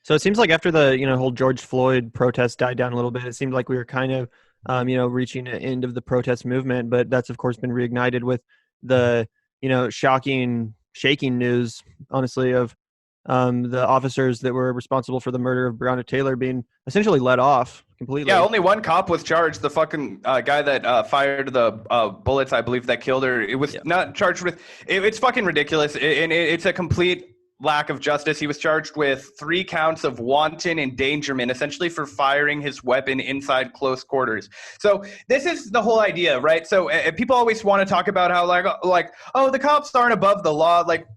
So it seems like after the whole George Floyd protest died down a little bit, it seemed like we were kind of reaching an end of the protest movement. But that's of course been reignited with the shocking, shaking news, honestly, of the officers that were responsible for the murder of Breonna Taylor being essentially let off completely. Yeah, only one cop was charged. The fucking guy that fired the bullets, I believe, that killed her. It was not charged with. It's fucking ridiculous, and it's a complete lack of justice. He was charged with 3 counts of wanton endangerment, essentially for firing his weapon inside close quarters. So this is the whole idea, right? So people always want to talk about how like oh, the cops aren't above the law. Like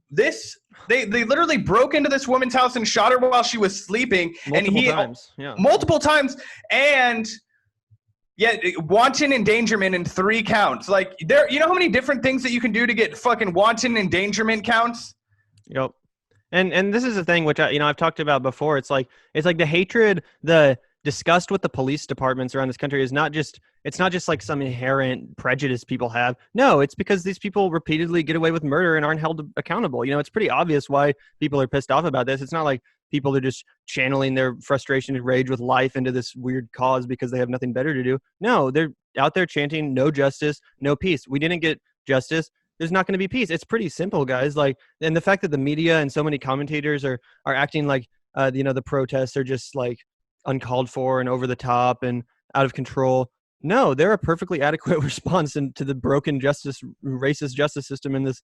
this, they literally broke into this woman's house and shot her while she was sleeping, multiple times, and yeah, wanton endangerment in 3 counts. Like there, you know how many different things that you can do to get fucking wanton endangerment counts? Yep. And this is a thing which I've talked about before. It's like the hatred, the disgust with the police departments around this country is not just like some inherent prejudice people have. No, it's because these people repeatedly get away with murder and aren't held accountable. It's pretty obvious why people are pissed off about this. It's not like people are just channeling their frustration and rage with life into this weird cause because they have nothing better to do. No, they're out there chanting no justice, no peace. We didn't get justice. There's not going to be peace. It's pretty simple, guys. Like, and the fact that the media and so many commentators are acting like, the protests are just like uncalled for and over the top and out of control. No, they're a perfectly adequate response to the broken racist justice system in this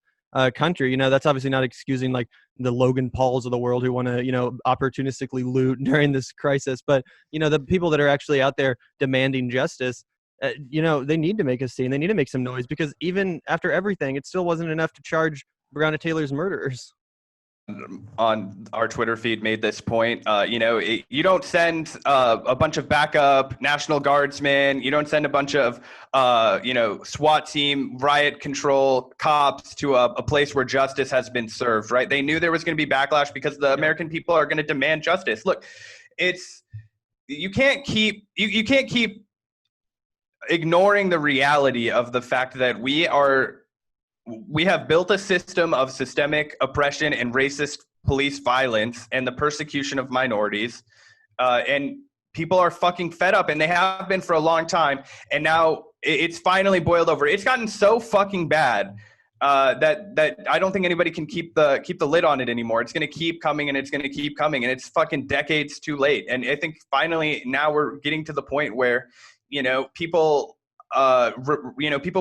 country. That's obviously not excusing like the Logan Pauls of the world who want to, opportunistically loot during this crisis. But, the people that are actually out there demanding justice, they need to make a scene. They need to make some noise, because even after everything, it still wasn't enough to charge Breonna Taylor's murderers. On our Twitter feed made this point. You don't send a bunch of backup National Guardsmen. You don't send a bunch of SWAT team, riot control cops to a place where justice has been served. Right? They knew there was going to be backlash because the American people are going to demand justice. Look, you can't keep ignoring the reality of the fact that we have built a system of systemic oppression and racist police violence and the persecution of minorities. And people are fucking fed up, and they have been for a long time. And now it's finally boiled over. It's gotten so fucking bad that I don't think anybody can keep the lid on it anymore. It's going to keep coming, and it's going to keep coming, and it's fucking decades too late. And I think finally now we're getting to the point where, people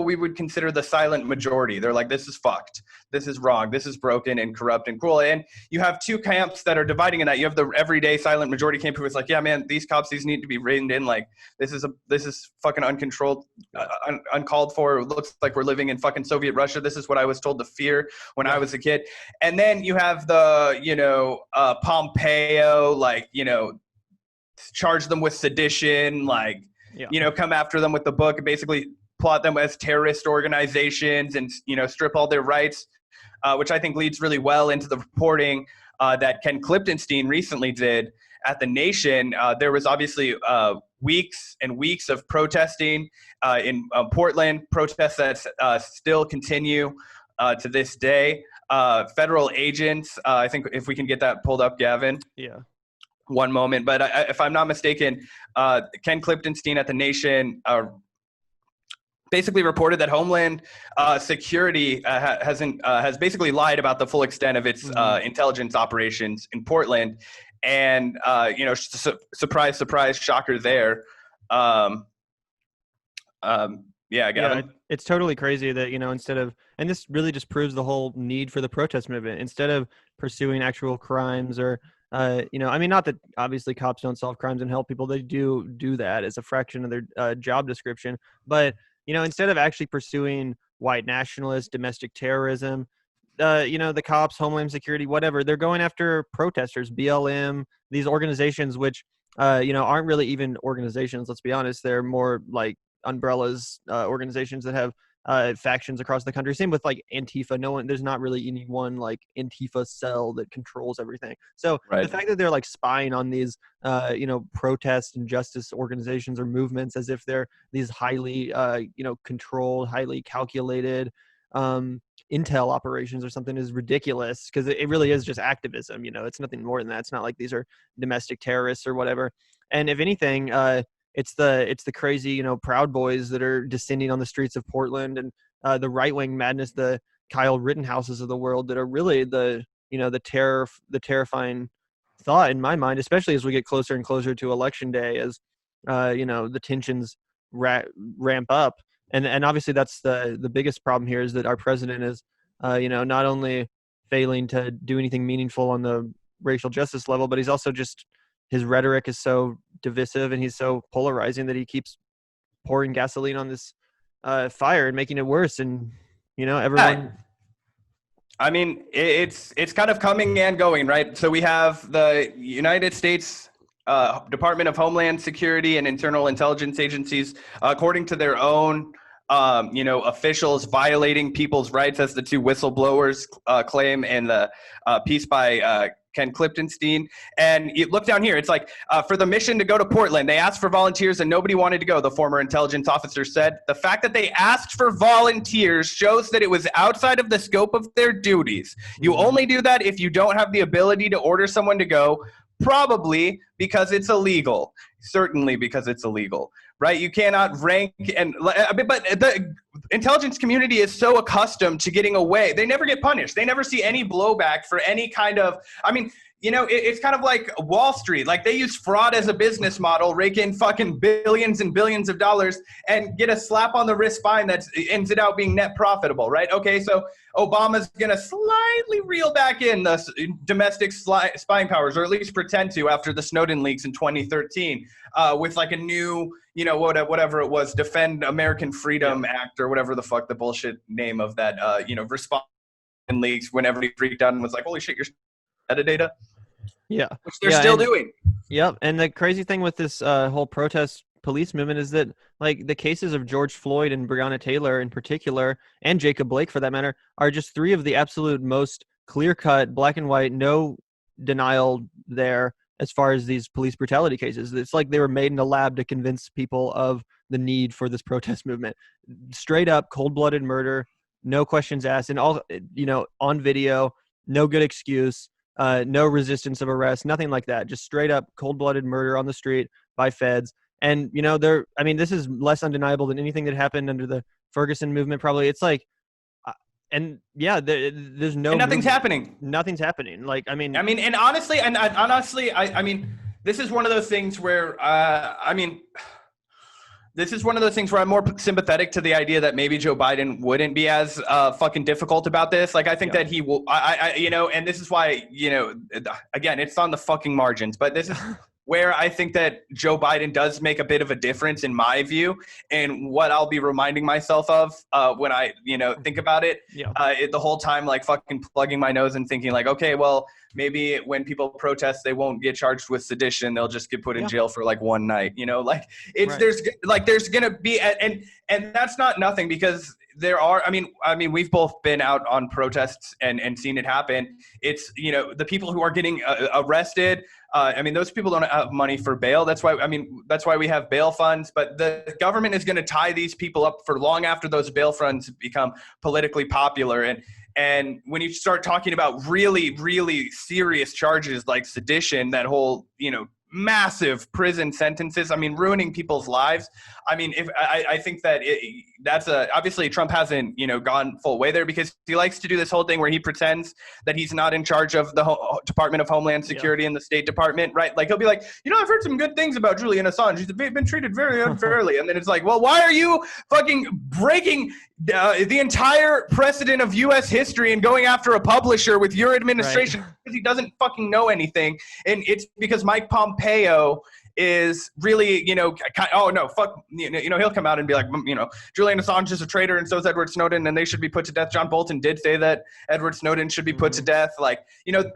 we would consider the silent majority. They're like, this is fucked. This is wrong. This is broken and corrupt and cruel. And you have 2 camps that are dividing in that. You have the everyday silent majority camp who is like, yeah, man, these cops, these need to be reined in. Like, this is fucking uncontrolled, uncalled for. It looks like we're living in fucking Soviet Russia. This is what I was told to fear when I was a kid. And then you have the, Pompeo, like, charge them with sedition, like, come after them with the book and basically plot them as terrorist organizations and, strip all their rights, which I think leads really well into the reporting that Ken Cliftonstein recently did at The Nation. There was obviously weeks and weeks of protesting in Portland, protests that still continue to this day. Federal agents, I think if we can get that pulled up, Gavin. Yeah. One moment, but if I'm not mistaken, Ken Cliftonstein at The Nation basically reported that Homeland Security has basically lied about the full extent of its intelligence operations in Portland, and surprise, surprise, shocker there. Gavin. Yeah, it's totally crazy that, instead of, and this really just proves the whole need for the protest movement, instead of pursuing actual crimes or not that obviously cops don't solve crimes and help people. They do that as a fraction of their job description. But, instead of actually pursuing white nationalists, domestic terrorism, the cops, Homeland Security, whatever, they're going after protesters, BLM, these organizations, which, aren't really even organizations. Let's be honest. They're more like umbrellas, organizations that have factions across the country. Same with like Antifa. There's not really any one like Antifa cell that controls everything. So The fact that they're like spying on these, protest and justice organizations or movements as if they're these highly, controlled, highly calculated, intel operations or something is ridiculous, because it really is just activism. It's nothing more than that. It's not like these are domestic terrorists or whatever. And if anything, it's the crazy, Proud Boys that are descending on the streets of Portland, and the right wing madness, the Kyle Rittenhouses of the world, that are really the terrifying thought in my mind, especially as we get closer and closer to election day, as the tensions ramp up. And obviously that's the biggest problem here, is that our president is not only failing to do anything meaningful on the racial justice level, but he's also just, his rhetoric is so divisive and he's so polarizing that he keeps pouring gasoline on this fire and making it worse. And everyone. I mean, it's kind of coming and going, right? So we have the United States Department of Homeland Security and internal intelligence agencies, according to their own, officials, violating people's rights, as the two whistleblowers claim in the piece by Ken Cliftonstein. And you look down here, it's like, for the mission to go to Portland, they asked for volunteers and nobody wanted to go, the former intelligence officer said. The fact that they asked for volunteers shows that it was outside of the scope of their duties. You only do that if you don't have the ability to order someone to go, probably because it's illegal. Certainly because it's illegal, right? You cannot rank, but the intelligence community is so accustomed to getting away. They never get punished. They never see any blowback for any kind of, it's kind of like Wall Street. Like, they use fraud as a business model, rake in fucking billions and billions of dollars and get a slap on the wrist fine that ends it out being net profitable, right? Okay, so Obama's going to slightly reel back in the domestic spying powers, or at least pretend to, after the Snowden leaks in 2013, with like a new, whatever it was, Defend American Freedom Act, or whatever the fuck the bullshit name of that, response leaks, when everybody freaked out and was like, holy shit, you're metadata. Yeah. Which they're still doing. Yep. And the crazy thing with this whole protest police movement is that, like, the cases of George Floyd and Breonna Taylor in particular, and Jacob Blake for that matter, are just three of the absolute most clear-cut, black and white, no denial there as far as these police brutality cases. It's like they were made in a lab to convince people of the need for this protest movement. Straight up cold-blooded murder, no questions asked, and all, on video, no good excuse. No resistance of arrest, nothing like that. Just straight up cold-blooded murder on the street by feds. And, this is less undeniable than anything that happened under the Ferguson movement, probably. It's like, there's no... And nothing's happening. Nothing's happening. And honestly, this is one of those things where, this is one of those things where I'm more sympathetic to the idea that maybe Joe Biden wouldn't be as fucking difficult about this. Like, I think that he will, and this is why, again, it's on the fucking margins, but this is where I think that Joe Biden does make a bit of a difference, in my view, and what I'll be reminding myself of when I, think about it, the whole time, like, fucking plugging my nose and thinking like, okay, well, maybe when people protest, they won't get charged with sedition. They'll just get put in jail for like one night, there's going to be, and that's not nothing, because there are, we've both been out on protests and seen it happen. It's, the people who are getting arrested, those people don't have money for bail. That's why we have bail funds, but the government is going to tie these people up for long after those bail funds become politically popular. And when you start talking about really, really serious charges like sedition, that whole, massive prison sentences, ruining people's lives. I think that that's obviously Trump hasn't, gone full way there, because he likes to do this whole thing where he pretends that he's not in charge of the Department of Homeland Security and the State Department, right? Like, he'll be like, I've heard some good things about Julian Assange. He's been treated very unfairly. And then it's like, well, why are you fucking breaking the entire precedent of U.S. history and going after a publisher with your administration? Right. Because he doesn't fucking know anything. And it's because Mike Pompeo is really, he'll come out and be like, Julian Assange is a traitor and so is Edward Snowden and they should be put to death. John Bolton did say that Edward Snowden should be put to death. Like,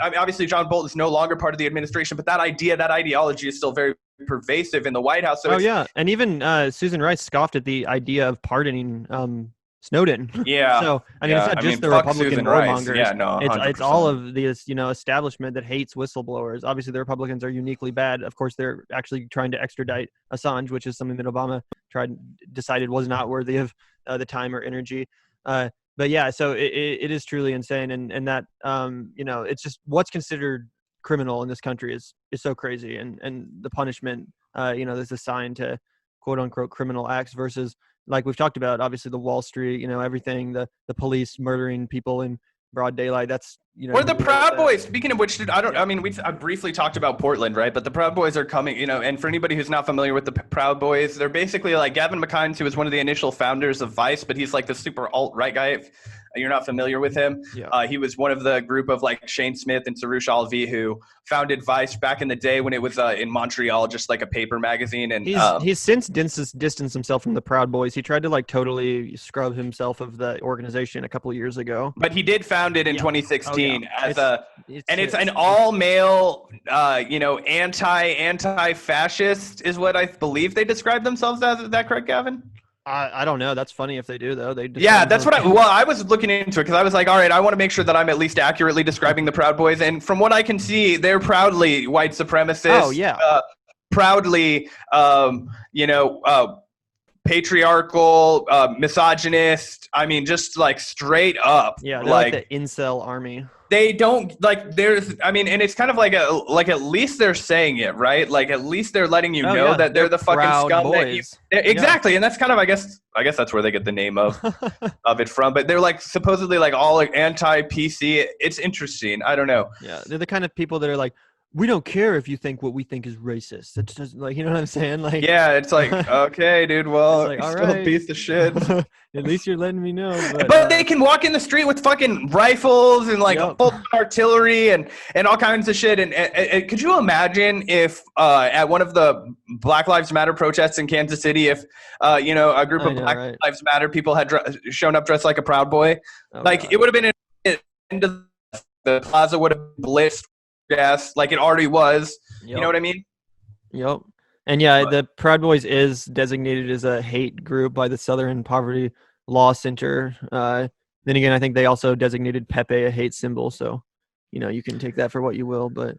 obviously John Bolton is no longer part of the administration, but that ideology is still very pervasive in the White House. So and even Susan Rice scoffed at the idea of pardoning Snowden. Yeah. So it's not just the Republican warmongers. Yeah, no, it's all of this, establishment that hates whistleblowers. Obviously, the Republicans are uniquely bad. Of course, they're actually trying to extradite Assange, which is something that Obama decided was not worthy of the time or energy. But but yeah, so it is truly insane, and that it's just what's considered criminal in this country is so crazy, and the punishment that's assigned to quote unquote criminal acts versus, like we've talked about, obviously the Wall Street, everything, the police murdering people in broad daylight. That's Or you the get away with Proud that. Boys. Speaking of which, dude, Yeah. I mean, I briefly talked about Portland, right? But the Proud Boys are coming, and for anybody who's not familiar with the Proud Boys, they're basically like Gavin McKines, who was one of the initial founders of Vice, but he's like the super alt-right guy. If you're not familiar with him, Yeah. he was one of the group of like Shane Smith and Sarush Alvi who founded Vice back in the day when it was in Montreal, just like a paper magazine. And He's since distanced himself from the Proud Boys. He tried to like totally scrub himself of the organization a couple of years ago. but he did found it in 2016 as it's an all-male, anti-fascist is what I believe they describe themselves as. Is that correct, Gavin? I don't know. That's funny if they do though. Yeah, that's what I was looking into it because I was like, all right, I want to make sure that I'm at least accurately describing the Proud Boys. And from what I can see, they're proudly white supremacists. Oh yeah. Proudly, patriarchal, misogynist. I mean, just like straight up. Yeah, they're like the incel army. They don't like and it's kind of like at least they're saying it, right? Like at least they're letting you know that they're the fucking scum boys. Exactly. And that's kind of I guess that's where they get the name of it from. But they're like supposedly like all like anti-PC. It's interesting. I don't know. Yeah, they're the kind of people that are like, we don't care if you think what we think is racist. It's just like, you know what I'm saying? Like, yeah, it's like, okay, dude, well, like, you're all still right. a piece of shit. At least you're letting me know. But they can walk in the street with fucking rifles and like full artillery and all kinds of shit. And could you imagine if at one of the Black Lives Matter protests in Kansas City, if a group of Black Lives Matter people had shown up dressed like a Proud Boy, it would have been end of the plaza would have blitzed gas like it already was. Yep. You know what I mean? Yep. And yeah, the Proud Boys is designated as a hate group by the Southern Poverty Law Center. Then again, I think they also designated Pepe a hate symbol. So, you can take that for what you will. But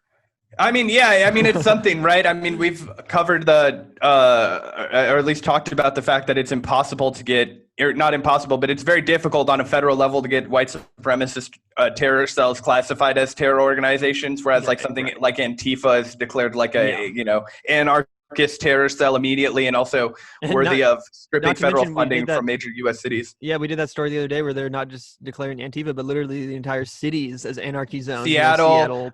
I mean, yeah, it's something, right? I mean, we've covered or at least talked about the fact that it's impossible to get, or not impossible, but it's very difficult on a federal level to get white supremacist terror cells classified as terror organizations, whereas something like Antifa is declared like anarchist terror cell immediately and also worthy of stripping federal funding from major U.S. cities. Yeah, we did that story the other day where they're not just declaring Antifa, but literally the entire cities as anarchy zones. Seattle,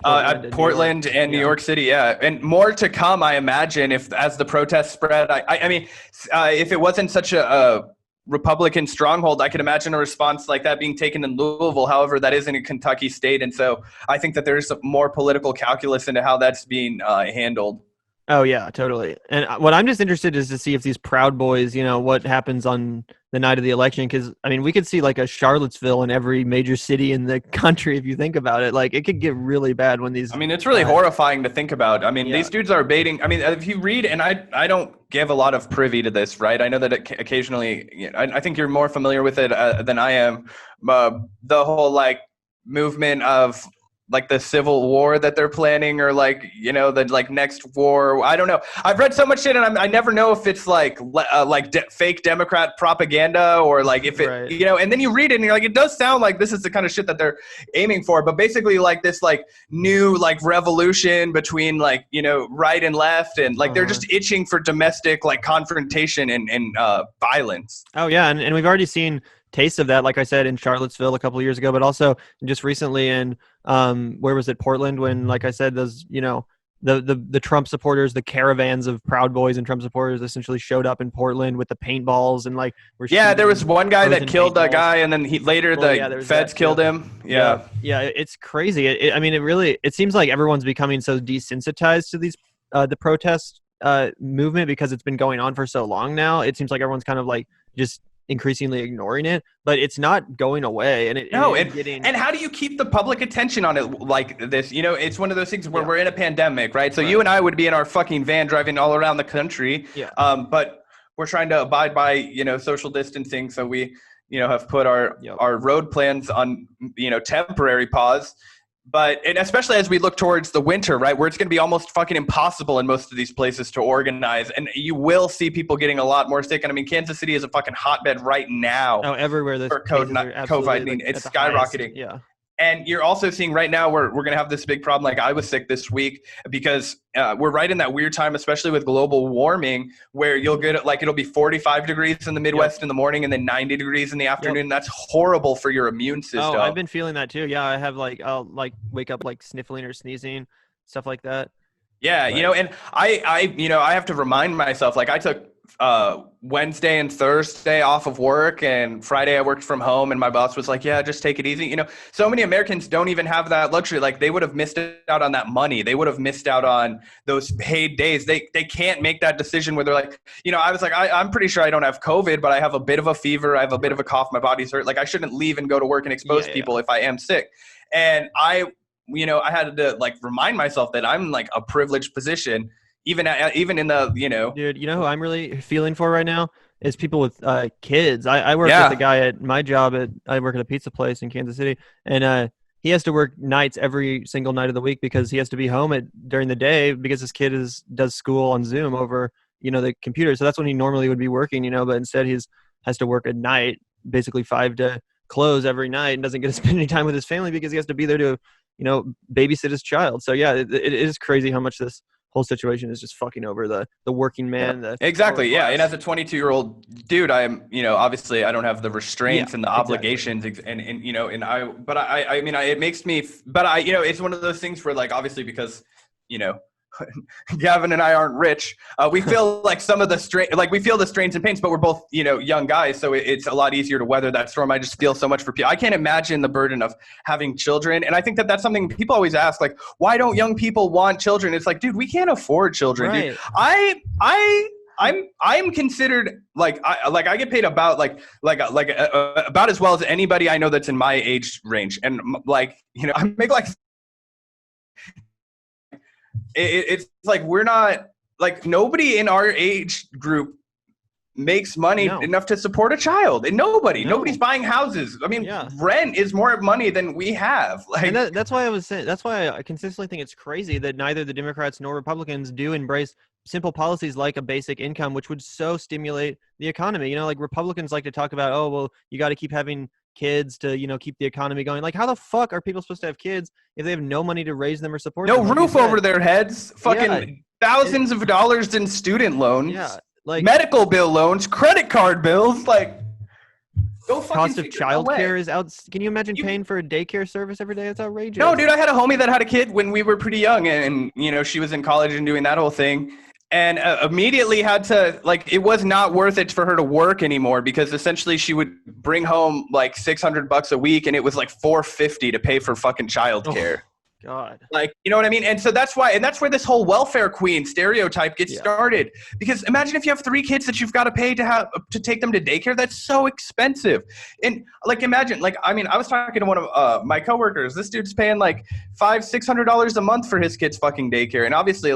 Portland, and New York City, yeah. And more to come, I imagine, as the protests spread. I mean, if it wasn't such a Republican stronghold, I could imagine a response like that being taken in Louisville. However, that isn't a Kentucky state. And so I think that there's more political calculus into how that's being handled. Oh, yeah, totally. And what I'm just interested is to see if these Proud Boys, what happens on the night of the election. Because, I mean, we could see like a Charlottesville in every major city in the country if you think about it. Like, it could get really bad when these... I mean, it's really horrifying to think about. I mean, these dudes are baiting... I mean, if you read, and I don't give a lot of privy to this, right? I know that occasionally... I think you're more familiar with it than I am. The whole, movement of... the Civil War that they're planning, or the next war. I don't know. I've read so much shit, and I never know if it's fake Democrat propaganda or if it, right. And then you read it and you're like, it does sound like this is the kind of shit that they're aiming for. But basically, this new revolution between right and left, and they're just itching for domestic confrontation and violence. Oh yeah, and we've already seen taste of that, like I said, in Charlottesville a couple of years ago, but also just recently in where was it, Portland, when, like I said, those the Trump supporters, the caravans of Proud Boys and Trump supporters essentially showed up in Portland with the paintballs and there was one guy that killed a guy, and then the feds killed him. Yeah, it's crazy. It seems like everyone's becoming so desensitized to these the protest movement because it's been going on for so long now. It seems like everyone's kind of just increasingly ignoring it, but it's not going away. And and how do you keep the public attention on it like this? It's one of those things where we're in a pandemic, right? So you and I would be in our fucking van driving all around the country, but we're trying to abide by social distancing, so we have put our road plans on temporary pause. and especially as we look towards the winter, right, where it's going to be almost fucking impossible in most of these places to organize, and you will see people getting a lot more sick. And I mean, Kansas City is a fucking hotbed right now. Oh, everywhere those for cases are absolutely, COVID. I mean, like, it's at the highest. skyrocketing. Yeah. And you're also seeing right now we're going to have this big problem. Like I was sick this week because we're right in that weird time, especially with global warming, where you'll get like it'll be 45 degrees in the Midwest in the morning and then 90 degrees in the afternoon. That's horrible for your immune system. Oh, I've been feeling that too. Yeah, I have I'll wake up like sniffling or sneezing, stuff like that. Yeah, But, and I have to remind myself, like I took Wednesday and Thursday off of work, and Friday I worked from home, and my boss was like, yeah, just take it easy. So many Americans don't even have that luxury. Like they would have missed out on that money. They would have missed out on those paid days. They can't make that decision where they're like, I was like, I'm pretty sure I don't have COVID, but I have a bit of a fever. I have a bit of a cough. My body's hurt. Like I shouldn't leave and go to work and expose people if I am sick. And I had to like remind myself that I'm like a privileged position. Even in the, Dude, who I'm really feeling for right now is people with kids. I work with a guy at my job I work at a pizza place in Kansas City, and he has to work nights every single night of the week because he has to be home during the day because his kid does school on Zoom over, the computer. So that's when he normally would be working, but instead has to work at night, basically 5 to close every night, and doesn't get to spend any time with his family because he has to be there to, babysit his child. So yeah, it is crazy how much this whole situation is just fucking over the working man. Exactly. Yeah. And as a 22-year-old dude, I am, obviously I don't have the restraints and the obligations it makes me, it's one of those things where like, obviously because, Gavin and I aren't rich. We feel like some of the we feel the strains and pains, but we're both, young guys. So it's a lot easier to weather that storm. I just feel so much for people. I can't imagine the burden of having children. And I think that's something people always ask, like, why don't young people want children? It's like, dude, we can't afford children. Right. Dude. I'm considered I get paid about about as well as anybody I know that's in my age range. And I make it's like we're not like nobody in our age group makes money enough to support a child, and nobody's buying houses. I mean, rent is more money than we have. And that's why I was saying, that's why I consistently think it's crazy that neither the Democrats nor Republicans do embrace simple policies like a basic income, which would so stimulate the economy. Like Republicans like to talk about, oh, well, you got to keep having kids to, keep the economy going. Like, how the fuck are people supposed to have kids if they have no money to raise them or support them? No roof over their heads, fucking thousands of dollars in student loans, like medical bill loans, credit card bills, like cost of childcare is out. Can you imagine paying for a daycare service every day? It's outrageous. No, dude, I had a homie that had a kid when we were pretty young, and she was in college and doing that whole thing. And immediately had to, it was not worth it for her to work anymore because essentially she would bring home like $600 a week, and it was like $450 to pay for fucking childcare. Oh, God. You know what I mean? And so that's where this whole welfare queen stereotype gets started. Because imagine if you have 3 kids that you've got to pay to take them to daycare. That's so expensive. And imagine, I was talking to one of my coworkers. This dude's paying like $500-$600 a month for his kid's fucking daycare. And obviously,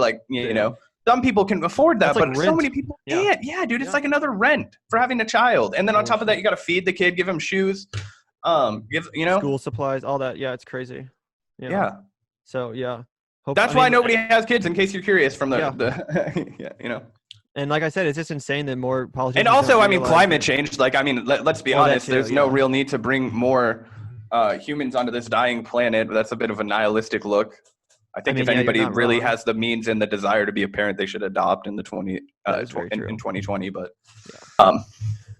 some people can afford that, but so many people can't. Yeah, dude, it's like another rent for having a child. And then on top of that, you got to feed the kid, give him shoes, school supplies, all that. Yeah, it's crazy. Yeah. So, yeah. That's why nobody has kids, in case you're curious from And like I said, it's just insane that more politicians. And also, climate change. Let's be honest. There's no real need to bring more humans onto this dying planet. That's a bit of a nihilistic look. I think if anybody really has the means and the desire to be a parent, they should adopt in 2020. But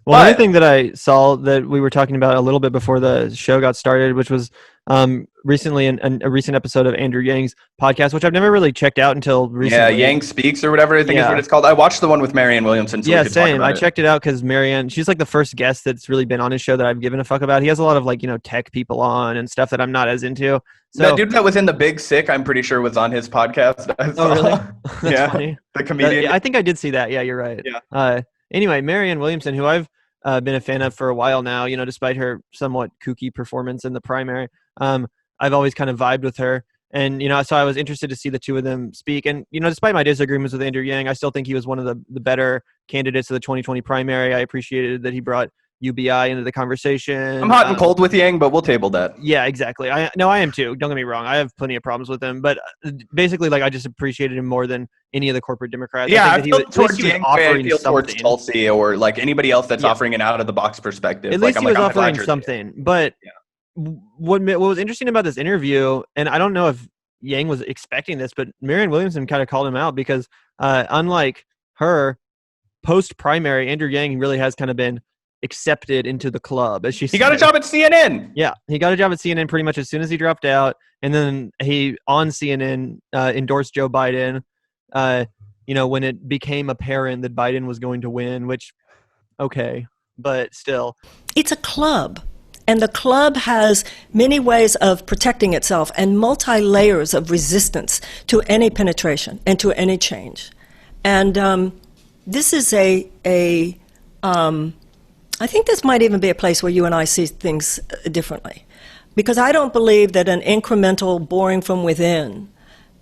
another thing that I saw that we were talking about a little bit before the show got started, which was recently in a recent episode of Andrew Yang's podcast, which I've never really checked out until recently. Yeah, Yang Speaks or whatever I think is what it's called. I watched the one with Marianne Williamson. So same. I checked it out because Marianne, she's like the first guest that's really been on his show that I've given a fuck about. He has a lot of tech people on and stuff that I'm not as into. So, that dude that was in The Big Sick, I'm pretty sure was on his podcast. Oh, really? That's funny. The comedian. I think I did see that. Yeah, you're right. Yeah. Anyway, Marianne Williamson, who I've been a fan of for a while now, despite her somewhat kooky performance in the primary, I've always kind of vibed with her. And, so I was interested to see the two of them speak. And, despite my disagreements with Andrew Yang, I still think he was one of the better candidates of the 2020 primary. I appreciated that he brought UBI into the conversation. I'm hot and cold with Yang, but we'll table that. Yeah, exactly. I am too. Don't get me wrong. I have plenty of problems with him, but basically, like, I just appreciated him more than any of the corporate Democrats. Yeah, I feel towards Yang, I feel towards Tulsi or like anybody else that's offering an out of the box perspective. At least he was offering something. But what was interesting about this interview, and I don't know if Yang was expecting this, but Marianne Williamson kind of called him out because unlike her, post-primary, Andrew Yang really has kind of been accepted into the club, as she said. He got a job at CNN. Yeah, he got a job at CNN pretty much as soon as he dropped out, and then he on CNN endorsed Joe Biden. When it became apparent that Biden was going to win, which, okay, but still, it's a club. And the club has many ways of protecting itself and multi-layers of resistance to any penetration and to any change. And this is I think this might even be a place where you and I see things differently. Because I don't believe that an incremental boring from within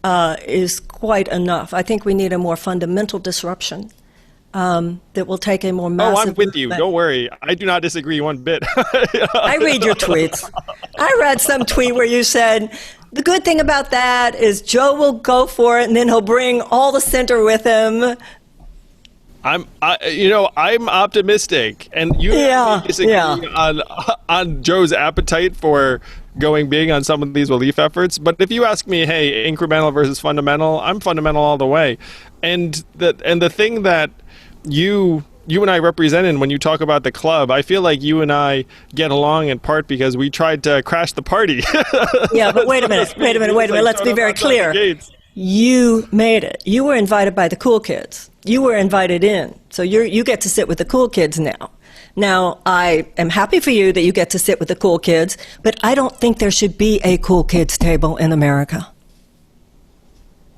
is quite enough. I think we need a more fundamental disruption that will take a more massive... Oh, I'm with you. Don't worry. I do not disagree one bit. I read your tweets. I read some tweet where you said, the good thing about that is Joe will go for it and then he'll bring all the center with him. I'm optimistic, and you disagree on Joe's appetite for going big on some of these relief efforts. But if you ask me, hey, incremental versus fundamental, I'm fundamental all the way. And the thing that you and I represent in when you talk about the club, I feel like you and I get along in part because we tried to crash the party. Yeah, but wait a minute. Let's be very clear. You made it. You were invited by the cool kids. You were invited in. So you get to sit with the cool kids now. Now, I am happy for you that you get to sit with the cool kids, but I don't think there should be a cool kids table in America.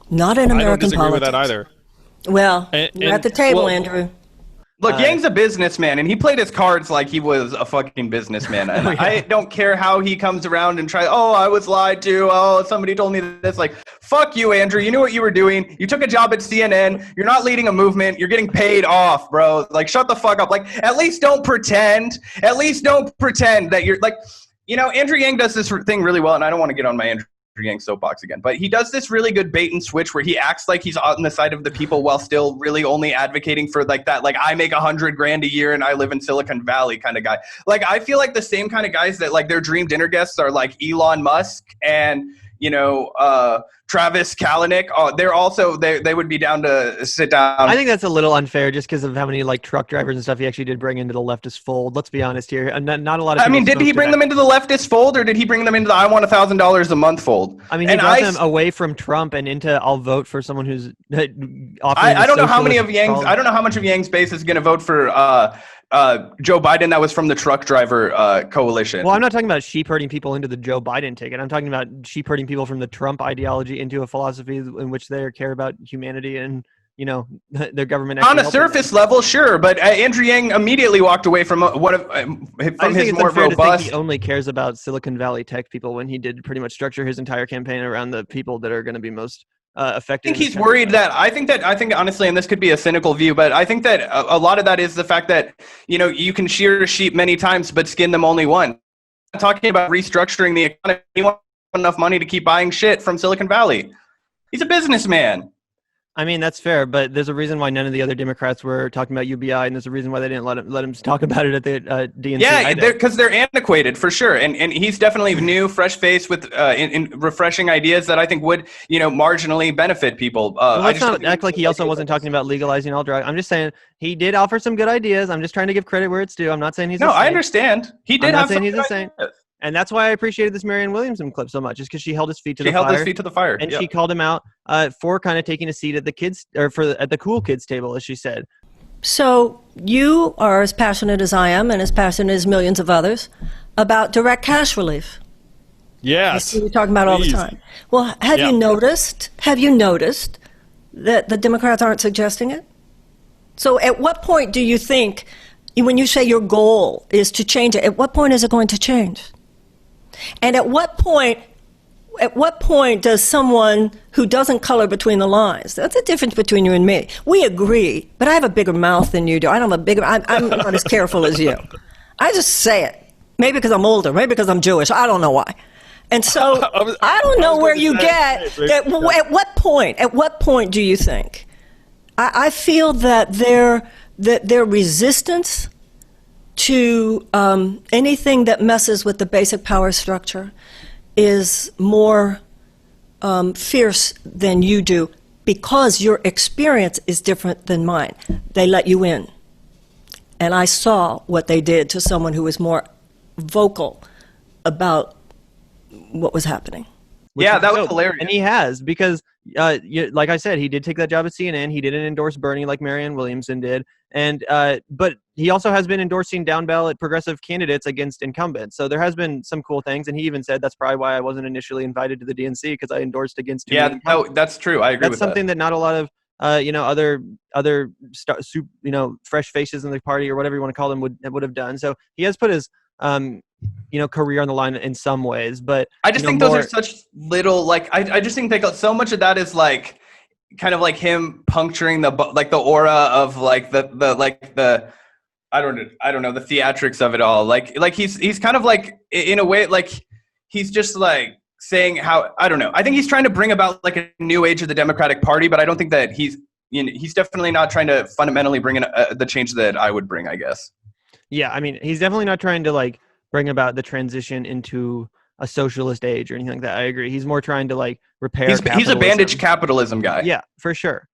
Not in American politics. I don't disagree with that either. Well, you're at the table, Andrew. Look, Yang's a businessman, and he played his cards like he was a fucking businessman. And I don't care how he comes around and tries, I was lied to. Oh, somebody told me this. Like, fuck you, Andrew. You knew what you were doing. You took a job at CNN. You're not leading a movement. You're getting paid off, bro. Like, shut the fuck up. Like, at least don't pretend. That you're, like, Andrew Yang does this thing really well, and I don't want to get on my Andrew Yang soapbox again, but he does this really good bait and switch where he acts like he's on the side of the people while still really only advocating for like that, like I make $100,000 a year and I live in Silicon Valley kind of guy. Like I feel like the same kind of guys that like their dream dinner guests are like Elon Musk and Travis Kalanick. They're also they would be down to sit down. I think that's a little unfair just because of how many like truck drivers and stuff he actually did bring into the leftist fold. Let's be honest here. And not a lot of. I mean, did he bring them into the leftist fold, or did he bring them into the I want $1,000 a month fold? I mean, he brought them away from Trump and into I'll vote for someone who's. I don't know how many of Yang's. I don't know how much of Yang's base is going to vote for Joe Biden that was from the truck driver coalition. Well, I'm not talking about sheep herding people into the Joe Biden ticket. I'm talking about sheep herding people from the Trump ideology into a philosophy in which they care about humanity and, their government. On a surface level, sure, but Andrew Yang immediately walked away from his more robust. He only cares about Silicon Valley tech people when he did pretty much structure his entire campaign around the people that are going to be most affected. I think he's worried that I think honestly, and this could be a cynical view, but I think that a lot of that is the fact that you can shear a sheep many times but skin them only once. I'm talking about restructuring the economy. He wants enough money to keep buying shit from Silicon Valley. He's a businessman. I mean, that's fair, but there's a reason why none of the other Democrats were talking about UBI, and there's a reason why they didn't let him talk about it at the DNC. Yeah, because they're antiquated for sure, and he's definitely new, fresh face with in refreshing ideas that I think would marginally benefit people. Well, let's not act like he also wasn't talking about legalizing all drugs. I'm just saying he did offer some good ideas. I'm just trying to give credit where it's due. I'm not saying he's. No, I understand. He did. I'm not saying he's a saint. And that's why I appreciated this Marianne Williamson clip so much, is because she held his feet to the fire. She held his feet to the fire, and she called him out for kind of taking a seat at the kids at the cool kids table, as she said. So you are as passionate as I am, and as passionate as millions of others, about direct cash relief. Yes, I see you talking about all the time. Well, have you noticed that the Democrats aren't suggesting it? So at what point do you think, when you say your goal is to change it, at what point is it going to change? And at what point does someone who doesn't color between the lines, that's the difference between you and me. We agree, but I have a bigger mouth than you do. I'm not as careful as you. I just say it. Maybe because I'm older. Maybe because I'm Jewish. I don't know why. And so I don't know where you get that. At what point? At what point do you think? I feel that their resistance to anything that messes with the basic power structure is more fierce than you do because your experience is different than mine. They let you in. And I saw what they did to someone who was more vocal about what was happening. Yeah, that was hilarious. And he has, because like I said, he did take that job at CNN. He didn't endorse Bernie like Marianne Williamson did. And but he also has been endorsing down ballot progressive candidates against incumbents. So there has been some cool things. And he even said that's probably why I wasn't initially invited to the DNC, because I endorsed against two incumbents. That's true. I agree with that. That's something that not a lot of other fresh faces in the party, or whatever you want to call them, would have done. So he has put his career on the line in some ways. But I just think those are such little, like, I just think so much of that is like kind of like him puncturing the aura of like the I don't know, the theatrics of it all. Like he's kind of like, in a way, like he's just like saying how, I don't know. I think he's trying to bring about like a new age of the Democratic Party, but I don't think that he's definitely not trying to fundamentally bring in the change that I would bring, I guess. Yeah, I mean, he's definitely not trying to like bring about the transition into a socialist age or anything like that. I agree. He's more trying to like repair. He's a bandaged capitalism guy. Yeah, for sure.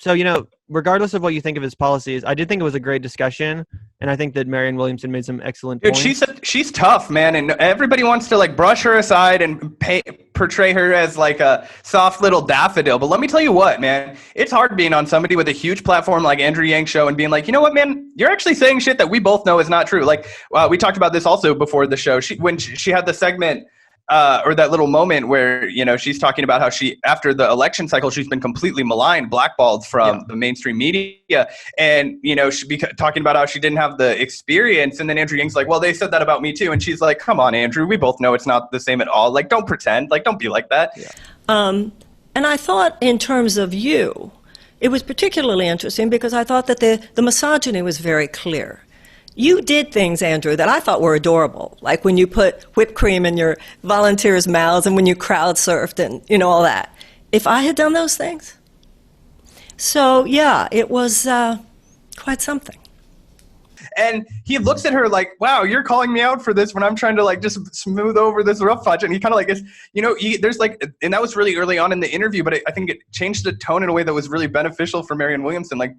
So, regardless of what you think of his policies, I did think it was a great discussion, and I think that Marianne Williamson made some excellent points. She's tough, man, and everybody wants to like brush her aside and portray her as like a soft little daffodil. But let me tell you what, man, it's hard being on somebody with a huge platform like Andrew Yang show and being like, you know what, man, you're actually saying shit that we both know is not true. Like we talked about this also before the show. When she had the segment. Or that little moment where, she's talking about how after the election cycle, she's been completely maligned, blackballed from the mainstream media. And, she'd be talking about how she didn't have the experience. And then Andrew Yang's like, well, they said that about me too. And she's like, come on, Andrew, we both know it's not the same at all. Like, don't pretend. Like, don't be like that. Yeah. And I thought in terms of you, it was particularly interesting because I thought that the misogyny was very clear. You did things, Andrew, that I thought were adorable, like when you put whipped cream in your volunteers' mouths and when you crowd surfed and, all that. If I had done those things. So, yeah, it was quite something. And he looks at her like, wow, you're calling me out for this when I'm trying to like just smooth over this rough patch. And he kind of like is, there's like, and that was really early on in the interview, but I think it changed the tone in a way that was really beneficial for Marianne Williamson. Like,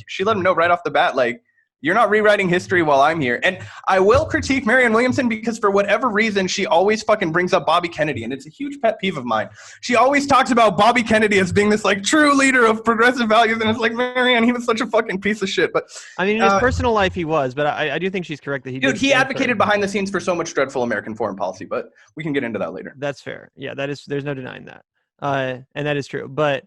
she let him know right off the bat, like, you're not rewriting history while I'm here. And I will critique Marianne Williamson because for whatever reason, she always fucking brings up Bobby Kennedy. And it's a huge pet peeve of mine. She always talks about Bobby Kennedy as being this like true leader of progressive values. And it's like, Marianne, he was such a fucking piece of shit. But I mean, in his personal life, he was. But I do think she's correct that he advocated behind the scenes for so much dreadful American foreign policy. But we can get into that later. That's fair. Yeah, there's no denying that. And that is true. But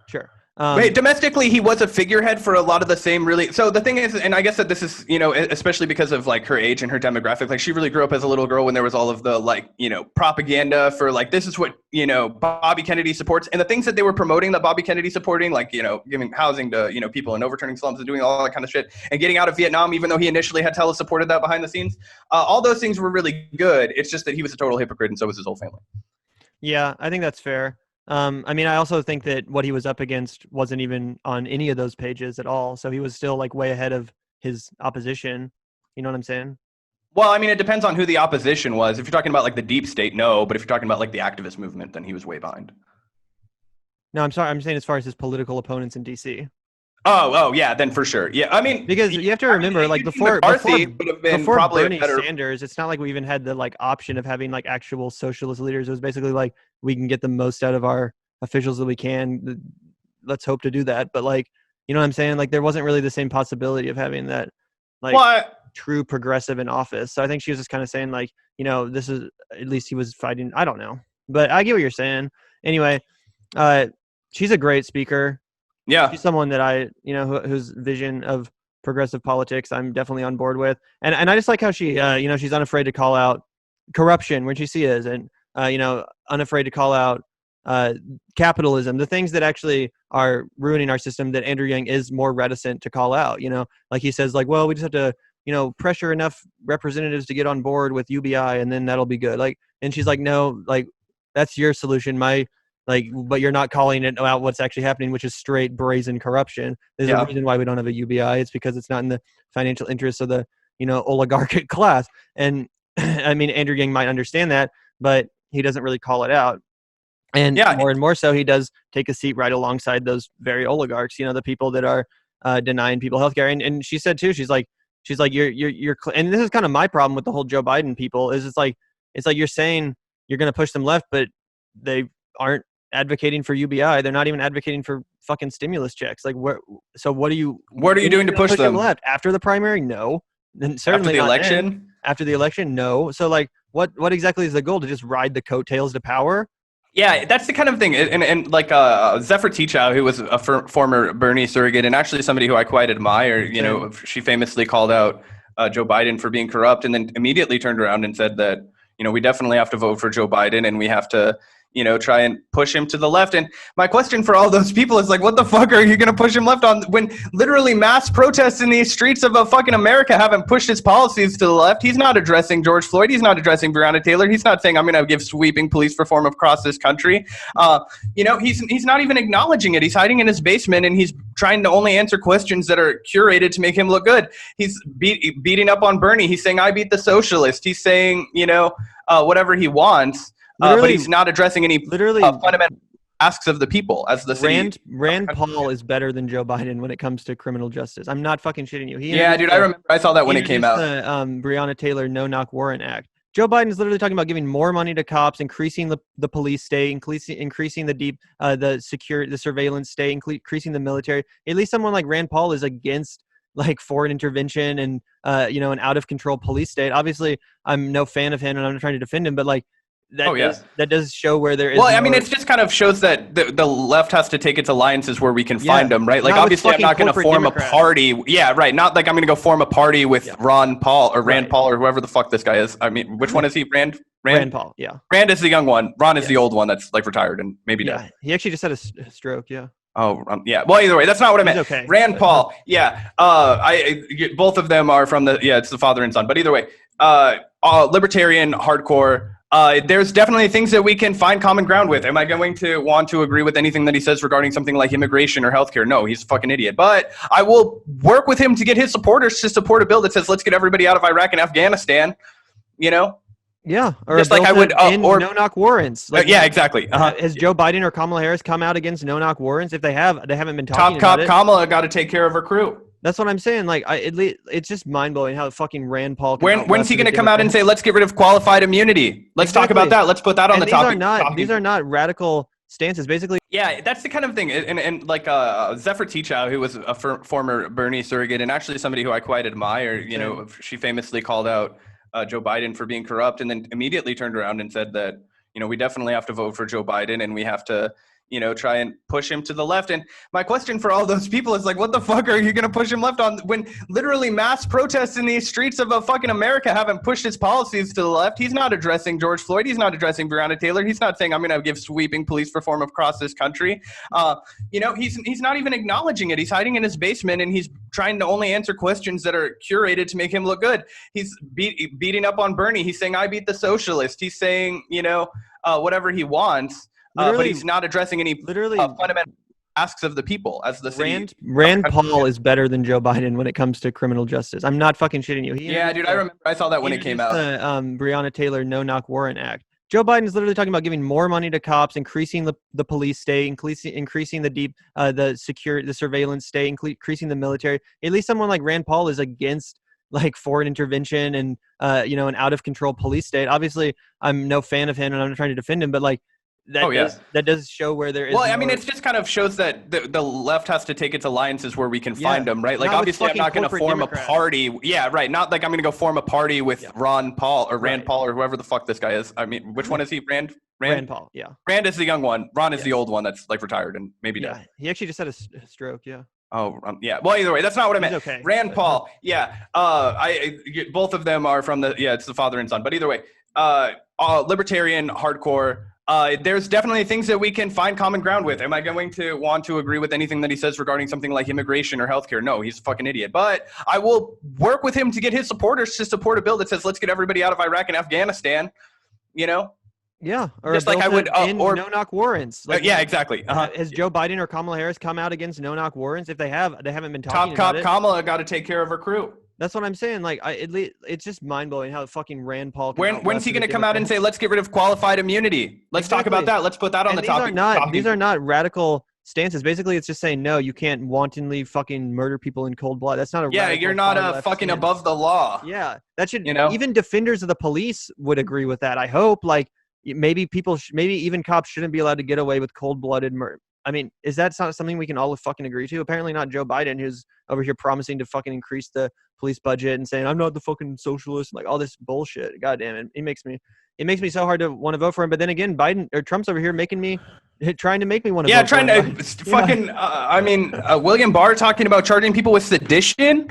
sure. Wait, domestically, he was a figurehead for a lot of the same really. So the thing is, and I guess that this is, especially because of like her age and her demographic, like she really grew up as a little girl when there was all of the like, propaganda for like, this is what, Bobby Kennedy supports. And the things that they were promoting that Bobby Kennedy supporting, like, giving housing to, people and overturning slums and doing all that kind of shit and getting out of Vietnam, even though he initially had supported that behind the scenes. All those things were really good. It's just that he was a total hypocrite and so was his whole family. Yeah, I think that's fair. I mean, I also think that what he was up against wasn't even on any of those pages at all. So he was still like way ahead of his opposition. You know what I'm saying? Well, I mean, it depends on who the opposition was. If you're talking about like the deep state, no. But if you're talking about like the activist movement, then he was way behind. No, I'm sorry. I'm saying as far as his political opponents in D.C. Oh, yeah, then for sure. Yeah, I mean, because you have to remember, like before Bernie Sanders, it's not like we even had the like option of having like actual socialist leaders. It was basically like we can get the most out of our officials that we can. Let's hope to do that. But like, you know what I'm saying? Like there wasn't really the same possibility of having that like true progressive in office. So I think she was just kind of saying like, this is at least he was fighting. I don't know, but I get what you're saying. Anyway, she's a great speaker. Yeah, she's someone that I, whose vision of progressive politics I'm definitely on board with, and I just like how she, she's unafraid to call out corruption when she sees it, and unafraid to call out capitalism, the things that actually are ruining our system that Andrew Yang is more reticent to call out. Like he says, like, well, we just have to, pressure enough representatives to get on board with UBI, and then that'll be good. Like, and she's like, no, like that's your solution. But you're not calling it out what's actually happening, which is straight brazen corruption. There's a reason why we don't have a UBI. It's because it's not in the financial interests of the, oligarchic class. And I mean, Andrew Yang might understand that, but he doesn't really call it out. And more and more so, he does take a seat right alongside those very oligarchs, the people that are denying people healthcare. And she said too, she's like, you're, and this is kind of my problem with the whole Joe Biden people is it's like you're saying you're going to push them left, but they aren't advocating for UBI. They're not even advocating for fucking stimulus checks. Like, so what are you doing to push them left after the primary? No. And certainly after the election. After the election, no. So like, what exactly is the goal? To just ride the coattails to power? Yeah, that's the kind of thing. And like Zephyr Teachow, who was a former Bernie surrogate and actually somebody who I quite admire, she famously called out Joe Biden for being corrupt and then immediately turned around and said that, we definitely have to vote for Joe Biden and we have to, try and push him to the left. And my question for all those people is like, what the fuck are you going to push him left on when literally mass protests in these streets of fucking America haven't pushed his policies to the left? He's not addressing George Floyd. He's not addressing Breonna Taylor. He's not saying I'm going to give sweeping police reform across this country. He's not even acknowledging it. He's hiding in his basement and he's trying to only answer questions that are curated to make him look good. He's beating up on Bernie. He's saying, I beat the socialist. He's saying, whatever he wants. But he's not addressing any fundamental asks of the people as the city. Rand Paul is better than Joe Biden when it comes to criminal justice. I'm not fucking shitting you. I remember. I saw that when it came out. The Breonna Taylor No-Knock Warrant Act. Joe Biden is literally talking about giving more money to cops, increasing the police state, increasing the surveillance state, increasing the military. At least someone like Rand Paul is against like foreign intervention and an out of control police state. Obviously, I'm no fan of him and I'm not trying to defend him, but like. That does show where there is. Well, I mean, it just kind of shows that the left has to take its alliances where we can find them, right? Like, obviously, I'm not going to form a party. Yeah, right. Not like I'm going to go form a party with Ron Paul or Rand Paul or whoever the fuck this guy is. I mean, which one is he? Rand Paul. Yeah. Rand is the young one. Ron is the old one that's like retired and maybe dead. He actually just had a stroke. Yeah. Oh, yeah. Well, either way, that's not what I meant. Okay. Rand Paul. Yeah. Both of them are from it's the father and son. But either way, libertarian, hardcore. There's definitely things that we can find common ground with. Am I going to want to agree with anything that he says regarding something like immigration or healthcare? No, he's a fucking idiot. But I will work with him to get his supporters to support a bill that says let's get everybody out of Iraq and Afghanistan. Yeah, or just like I would, or no-knock warrants. Like, yeah, exactly. Has Joe Biden or Kamala Harris come out against no-knock warrants? If they have, they haven't been talking Top about cop Kamala got to take care of her crew. That's what I'm saying. Like, it's just mind-blowing how fucking Rand Paul. When's he going to come out and say, let's get rid of qualified immunity? Let's talk about that. Let's put that on the topic. These are not radical stances. Basically, yeah, that's the kind of thing. And like Zephyr Teachow, who was a former Bernie surrogate and actually somebody who I quite admire, she famously called out Joe Biden for being corrupt and then immediately turned around and said that, we definitely have to vote for Joe Biden and we have to, try and push him to the left. And my question for all those people is like, what the fuck are you going to push him left on when literally mass protests in these streets of fucking America haven't pushed his policies to the left? He's not addressing George Floyd. He's not addressing Breonna Taylor. He's not saying I'm going to give sweeping police reform across this country. He's not even acknowledging it. He's hiding in his basement and he's trying to only answer questions that are curated to make him look good. He's beating up on Bernie. He's saying, I beat the socialist. He's saying, whatever he wants. But he's not addressing any fundamental asks of the people as the city. Rand Paul is better than Joe Biden when it comes to criminal justice. I'm not fucking shitting you. I remember. I saw that when it came out. The Breonna Taylor No-Knock Warrant Act. Joe Biden is literally talking about giving more money to cops, increasing the police state, increasing the surveillance state, increasing the military. At least someone like Rand Paul is against like foreign intervention and an out of control police state. Obviously, I'm no fan of him and I'm not trying to defend him, but like. That does show where there is. Well, I mean, it just kind of shows that the left has to take its alliances where we can find them, right? Like, obviously, I'm not going to form a party. Yeah, right. Not like I'm going to go form a party with Ron Paul or Rand Paul or whoever the fuck this guy is. I mean, which one is he? Rand Paul. Yeah. Rand is the young one. Ron is the old one that's like retired and maybe dead. He actually just had a stroke. Yeah. Oh, yeah. Well, either way, that's not what I meant. Okay. Rand Paul. Yeah. Both of them are from it's the father and son. But either way, libertarian, hardcore. there's definitely things that we can find common ground with. Am I going to want to agree with anything that he says regarding something like immigration or healthcare? No, he's a fucking idiot. But I will work with him to get his supporters to support a bill that says, let's get everybody out of Iraq and Afghanistan, you know? Yeah, or just like I would, or no-knock warrants. Like, yeah, exactly. Has Joe Biden or Kamala Harris come out against no-knock warrants? If they have, they haven't been talking Top about cop it. Kamala got to take care of her crew. That's what I'm saying. Like, it's just mind-blowing how fucking Rand Paul. When's he going to come out and say, let's get rid of qualified immunity? Let's talk about that. Let's put that on the topic. These are not radical stances. Basically, it's just saying, no, you can't wantonly fucking murder people in cold blood. That's not a you're not a fucking stance. above the law. Yeah, that should, you even defenders of the police would agree with that. I hope, like, maybe maybe even cops shouldn't be allowed to get away with cold-blooded murder. I mean, is that not something we can all fucking agree to? Apparently not Joe Biden, who's over here promising to fucking increase the police budget and saying, I'm not the fucking socialist, like all this bullshit. God damn it. It makes me so hard to want to vote for him. But then again, Trump's over here trying to make me want to vote for him. Yeah, trying to fucking, William Barr talking about charging people with sedition,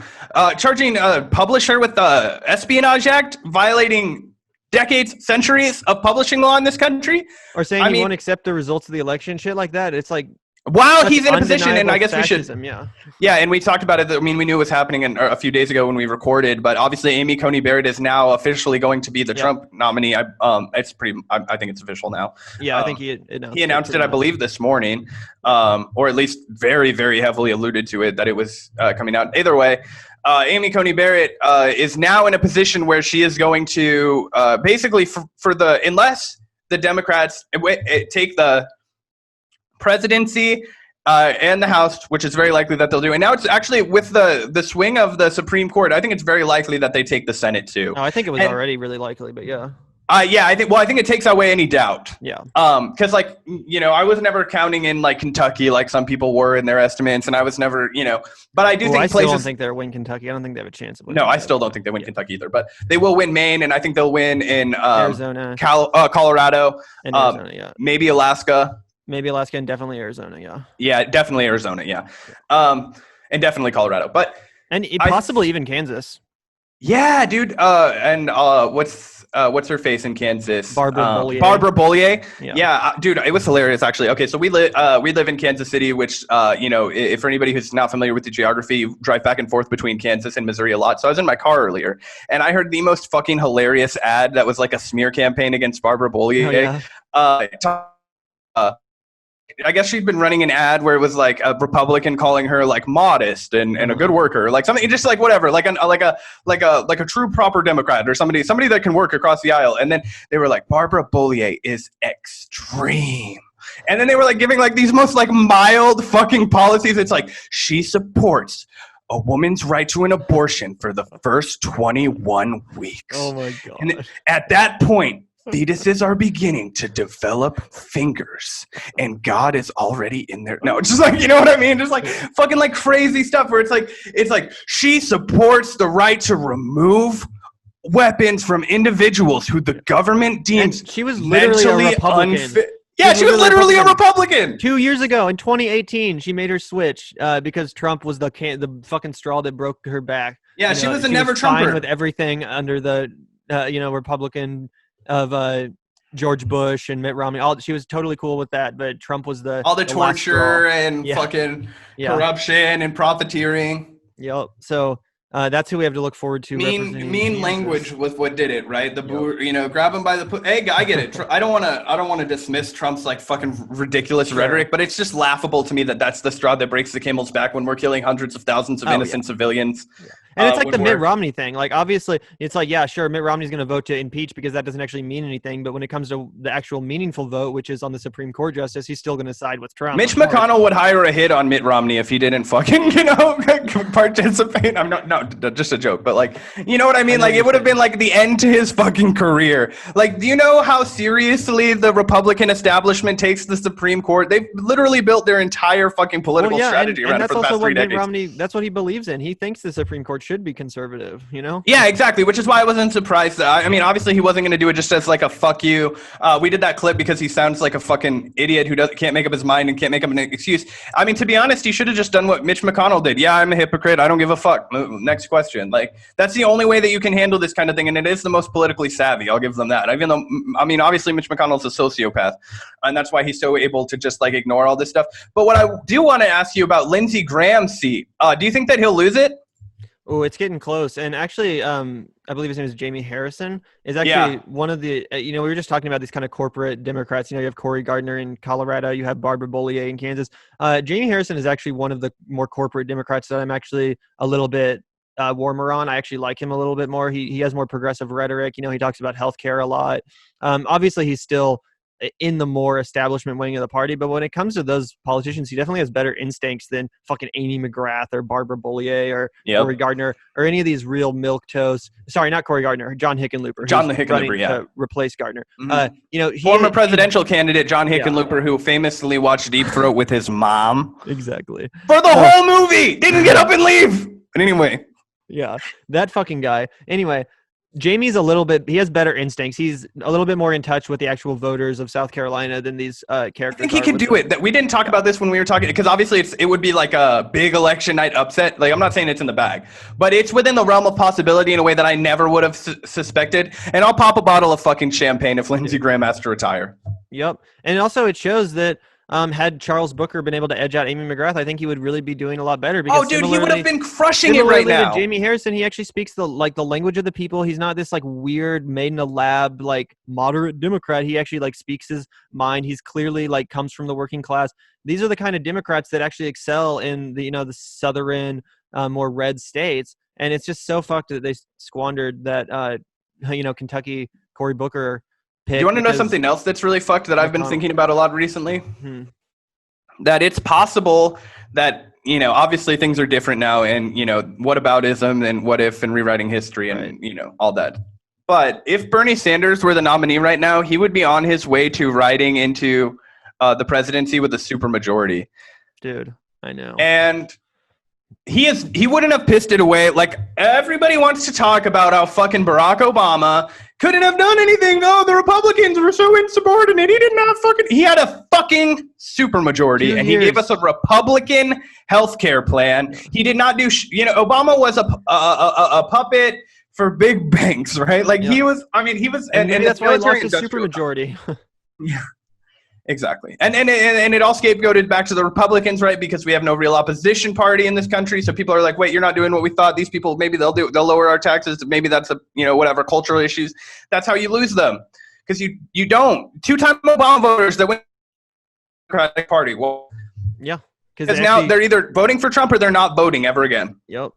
charging a publisher with the Espionage Act, violating decades, centuries of publishing law in this country. Or saying he won't accept the results of the election, shit like that. It's like, while he's in a position, and I guess fascism, we should, yeah, and we talked about it. I mean, we knew it was happening a few days ago when we recorded, but obviously Amy Coney Barrett is now officially going to be the Trump nominee. I think it's official now. Yeah, I think he announced it, I believe, this morning, or at least very, very heavily alluded to it that it was coming out. Either way, Amy Coney Barrett is now in a position where she is going to basically unless the Democrats take the presidency and the House, which is very likely that they'll do. And now it's actually with the swing of the Supreme Court, I think it's very likely that they take the Senate too. No, I think it was already really likely, but yeah. I think it takes away any doubt. Yeah. Because I was never counting in like Kentucky like some people were in their estimates, and I was never, but I do think I still don't think they'll win Kentucky. I don't think they have a chance of winning. No, I still don't think they win Kentucky either, but they will win Maine, and I think they'll win in Arizona, Colorado, and Arizona, maybe Alaska. Maybe Alaska and definitely Arizona, yeah. Yeah, definitely Arizona, yeah. And definitely Colorado. And possibly even Kansas. Yeah, dude. And what's her face in Kansas? Barbara Bollier. Barbara Bollier. Yeah, dude, it was hilarious actually. Okay, so we live in Kansas City, which if for anybody who's not familiar with the geography, you drive back and forth between Kansas and Missouri a lot. So I was in my car earlier, and I heard the most fucking hilarious ad that was like a smear campaign against Barbara Bollier. Oh, yeah. I guess she'd been running an ad where it was like a Republican calling her like modest and a good worker, like something just like whatever, like a true proper Democrat or somebody that can work across the aisle. And then they were like, Barbara Bollier is extreme. And then they were like giving like these most like mild fucking policies. It's like she supports a woman's right to an abortion for the first 21 weeks. Oh my God. And at that point, fetuses are beginning to develop fingers, and God is already in there. No, it's just like, you know what I mean? Just like fucking like crazy stuff where it's like she supports the right to remove weapons from individuals who the government deems she was literally a Republican. Unfit. Yeah, she was literally a Republican. 2 years ago in 2018, she made her switch because Trump was the fucking straw that broke her back. Yeah, she was a never Trumper. Fine with everything under the Republican of George Bush and Mitt Romney. She was totally cool with that, but Trump was all the torture and fucking corruption and profiteering. Yep. So that's who we have to look forward to. Mean language was what did it, right? Grab him by the hey, I get it. I don't want to dismiss Trump's like fucking ridiculous rhetoric, but it's just laughable to me that that's the straw that breaks the camel's back when we're killing hundreds of thousands of innocent civilians. Yeah. And it's like the Mitt Romney thing. Like, obviously, it's like, yeah, sure, Mitt Romney's going to vote to impeach because that doesn't actually mean anything. But when it comes to the actual meaningful vote, which is on the Supreme Court justice, he's still going to side with Trump. Mitch McConnell would hire a hit on Mitt Romney if he didn't fucking, participate. No, just a joke. But, like, you know what I mean? Like, it would have been, like, the end to his fucking career. Like, do you know how seriously the Republican establishment takes the Supreme Court? They've literally built their entire fucking political strategy around it for the past 3 decades. Mitt Romney, that's what he believes in. He thinks the Supreme Court should be conservative, you know? Yeah, exactly. Which is why I wasn't surprised. I mean, obviously he wasn't going to do it just as like a fuck you. We did that clip because he sounds like a fucking idiot who can't make up his mind and can't make up an excuse. I mean, to be honest, he should have just done what Mitch McConnell did. Yeah, I'm a hypocrite. I don't give a fuck. Next question. Like, that's the only way that you can handle this kind of thing. And it is the most politically savvy. I'll give them that. Even though, I mean, obviously Mitch McConnell's a sociopath. And that's why he's so able to just like ignore all this stuff. But what I do want to ask you about Lindsey Graham's seat. Do you think that he'll lose it? Oh, it's getting close. And actually, I believe his name is Jamie Harrison, is actually one of the, we were just talking about these kind of corporate Democrats. You know, you have Cory Gardner in Colorado, you have Barbara Bollier in Kansas. Jamie Harrison is actually one of the more corporate Democrats that I'm actually a little bit warmer on. I actually like him a little bit more. He has more progressive rhetoric. You know, he talks about healthcare a lot. Obviously, he's still in the more establishment wing of the party, but when it comes to those politicians, he definitely has better instincts than fucking Amy McGrath or Barbara Bollier or Cory Gardner or any of these real milquetoast. Sorry, not Cory Gardner, John Hickenlooper. John the Hickenlooper, to replace Gardner. Mm-hmm. Former presidential candidate John Hickenlooper, who famously watched Deep Throat with his mom. Exactly. For the whole movie, didn't get up and leave. But anyway. Yeah, that fucking guy. Anyway, Jamie's he has better instincts. He's a little bit more in touch with the actual voters of South Carolina than these characters. I think he can do it. We didn't talk about this when we were talking, because obviously it would be like a big election night upset. Like, I'm not saying it's in the bag, but it's within the realm of possibility in a way that I never would have suspected. And I'll pop a bottle of fucking champagne if Lindsey Graham has to retire. Yep. And also it shows that had Charles Booker been able to edge out Amy McGrath, I think he would really be doing a lot better. Because he would have been crushing it right now. Jamie Harrison, he actually speaks the language of the people. He's not this like weird made in a lab like moderate Democrat. He actually like speaks his mind. He's clearly like comes from the working class. These are the kind of Democrats that actually excel in the the southern more red states. And it's just so fucked that they squandered that Kentucky Cory Booker. Do you want to know something else that's really fucked that I've been thinking about a lot recently? That it's possible that, obviously things are different now and, whataboutism and what if and rewriting history and, all that. But if Bernie Sanders were the nominee right now, he would be on his way to riding into the presidency with a supermajority. Dude, I know. And he wouldn't have pissed it away. Like, everybody wants to talk about how fucking Barack Obama couldn't have done anything. Oh, the Republicans were so insubordinate. He had a fucking supermajority, and he gave us a Republican healthcare plan. He did not do, Obama was a puppet for big banks, right? Like he was, and that's why he lost his supermajority. Yeah. Exactly. And it all scapegoated back to the Republicans, right? Because we have no real opposition party in this country. So people are like, wait, you're not doing what we thought. These people, maybe they'll lower our taxes. Maybe that's whatever cultural issues. That's how you lose them. Because you don't. 2-time Obama voters that went to the Democratic Party. Well, yeah. Because now they're either voting for Trump or they're not voting ever again. Yep.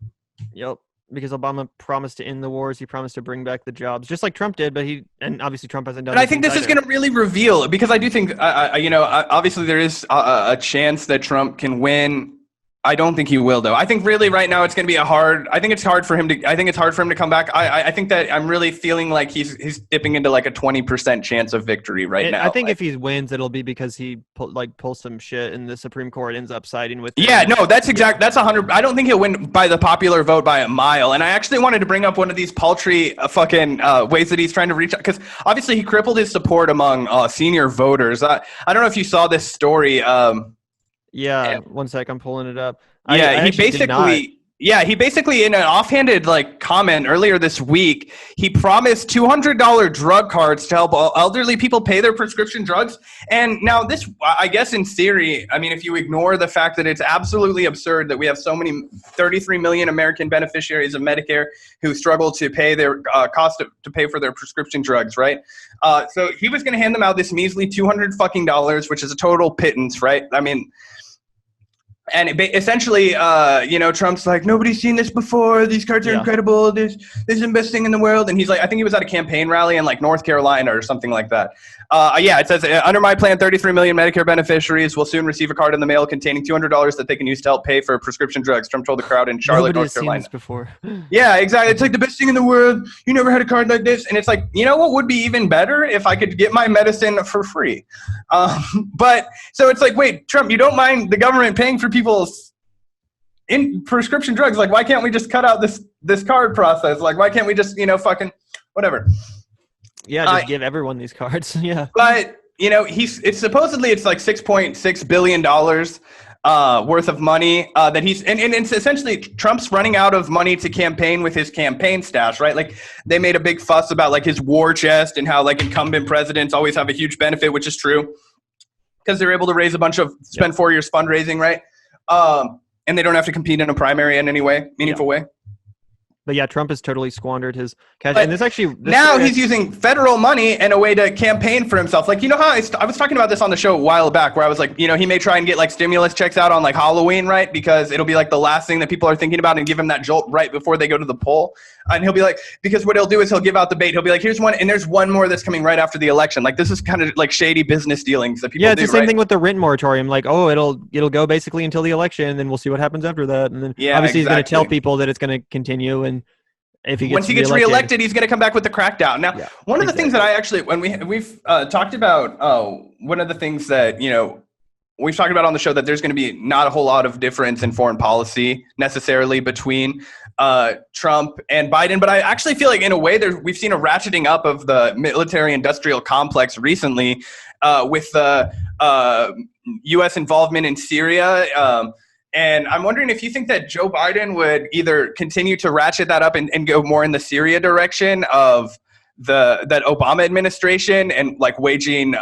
Because Obama promised to end the wars. He promised to bring back the jobs, just like Trump did. But and obviously Trump hasn't done. And I think this is going to really reveal, because I do think, obviously there is a chance that Trump can win. I don't think he will, though. I think really right now it's going to be I think it's hard for him to come back. I think that I'm really feeling like he's dipping into like a 20% chance of victory now. I think if he wins, it'll be because he pulls some shit and the Supreme Court ends up siding with him. Yeah, no, that's 100. I don't think he'll win by the popular vote by a mile. And I actually wanted to bring up one of these paltry fucking ways that he's trying to reach out, because obviously he crippled his support among senior voters. I don't know if you saw this story. Yeah, one sec, I'm pulling it up. He basically in an offhanded comment earlier this week, he promised $200 drug cards to help elderly people pay their prescription drugs. And now this, I guess in theory, if you ignore the fact that it's absolutely absurd that we have so many 33 million American beneficiaries of Medicare who struggle to pay their to pay for their prescription drugs, right? So he was going to hand them out this measly $200, which is a total pittance, right? And essentially, Trump's like, nobody's seen this before. These cards are incredible. This is the best thing in the world. And he's like, I think he was at a campaign rally in North Carolina or something like that. It says, under my plan, 33 million Medicare beneficiaries will soon receive a card in the mail containing $200 that they can use to help pay for prescription drugs. Trump told the crowd in Charlotte, North Carolina. Seen this before. Yeah, exactly. It's like the best thing in the world. You never had a card like this. And it's like, you know what would be even better? If I could get my medicine for free. But so it's like, wait, Trump, you don't mind the government paying for people's in prescription drugs? Like, why can't we just cut out this this card process. Like, why can't we just, fucking whatever? Yeah, just give everyone these cards. Yeah. But, it's supposedly it's like $6.6 billion worth of money that he's, and it's essentially Trump's running out of money to campaign with his campaign stash, right? Like, they made a big fuss about like his war chest and how like incumbent presidents always have a huge benefit, which is true, because they're able to raise a bunch of spend 4 years fundraising, right? And they don't have to compete in a primary in any way, meaningful way. But yeah, Trump has totally squandered his cash. And now he's using federal money in a way to campaign for himself. Like, how I was talking about this on the show a while back, where I was like, he may try and get like stimulus checks out on like Halloween, right? Because it'll be like the last thing that people are thinking about, and give him that jolt right before they go to the poll. And he'll be like, because what he'll do is he'll give out the bait. He'll be like, here's one, and there's one more that's coming right after the election. Like, this is kind of like shady business dealings that people do. Yeah, it's the same thing with the rent moratorium. Like, oh, it'll go basically until the election, and then we'll see what happens after that. And then obviously he's going to tell people that it's going to continue, and once he gets reelected, he's going to come back with the crackdown. Now, one of the things that I actually, when we've talked about, one of the things that, we've talked about on the show, that there's going to be not a whole lot of difference in foreign policy necessarily between Trump and Biden. But I actually feel like in a way we've seen a ratcheting up of the military industrial complex recently with the U.S. involvement in Syria. And I'm wondering if you think that Joe Biden would either continue to ratchet that up and go more in the Syria direction of that Obama administration, and like waging,